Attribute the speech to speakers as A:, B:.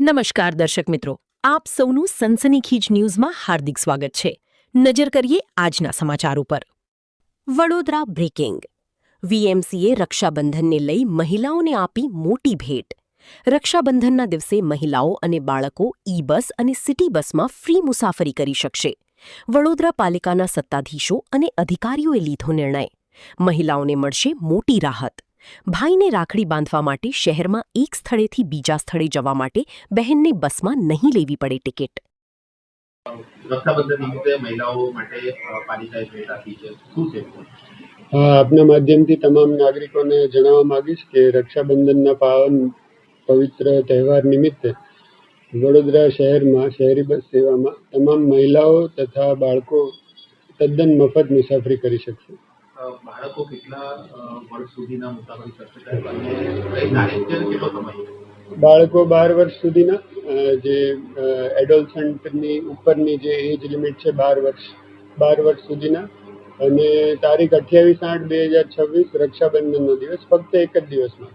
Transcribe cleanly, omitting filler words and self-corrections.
A: નમસ્કાર દર્શક મિત્રો, આપ સૌનું સનસનીખીજ ન્યૂઝમાં હાર્દિક સ્વાગત છે. નજર કરીએ આજના સમાચાર ઉપર. વડોદરા બ્રેકિંગ. વીએમસીએ રક્ષાબંધનને લઈ મહિલાઓને આપી મોટી ભેટ. રક્ષાબંધનના દિવસે મહિલાઓ અને બાળકો ઈ-બસ અને સિટી બસમાં ફ્રી મુસાફરી કરી શકશે. વડોદરા પાલિકાના સત્તાધીશો અને અધિકારીઓએ લીધો નિર્ણય. મહિલાઓને મળશે મોટી રાહત. ભાઈને રાખડી બાંધવા માટે શહેરમાં એક સ્થળેથી બીજા સ્થળે જવા માટે બહેનને બસમાં નહીં લેવી પડે ટિકિટ.
B: રક્ષાબંધન નિમિત્તે મહિલાઓ માટે પાલિકાએ ભેટ આપી છે, શું છે?
C: આપના માધ્યમથી તમામ નાગરિકોને જણાવવા માંગીશ કે રક્ષાબંધનના પાવન પવિત્ર તહેવાર નિમિત્તે વડોદરા શહેરમાં શહેરી બસ સેવામાં તમામ મહિલાઓ તથા બાળકો તદ્દન મફત મુસાફરી કરી શકશે.
B: બાળકો કેટલા વર્ષ સુધીના મુસાફરી કરશે અને કઈ તારીખથી કેટલો સમય?
C: બાળકો 12 વર્ષ સુધીના, જે એડોલસન્ટની ઉપરની જે એજ લિમિટ છે 12 વર્ષ સુધીના, અને તારીખ 28/8/2026 રક્ષાબંધનનો દિવસ ફક્ત એક જ દિવસમાં.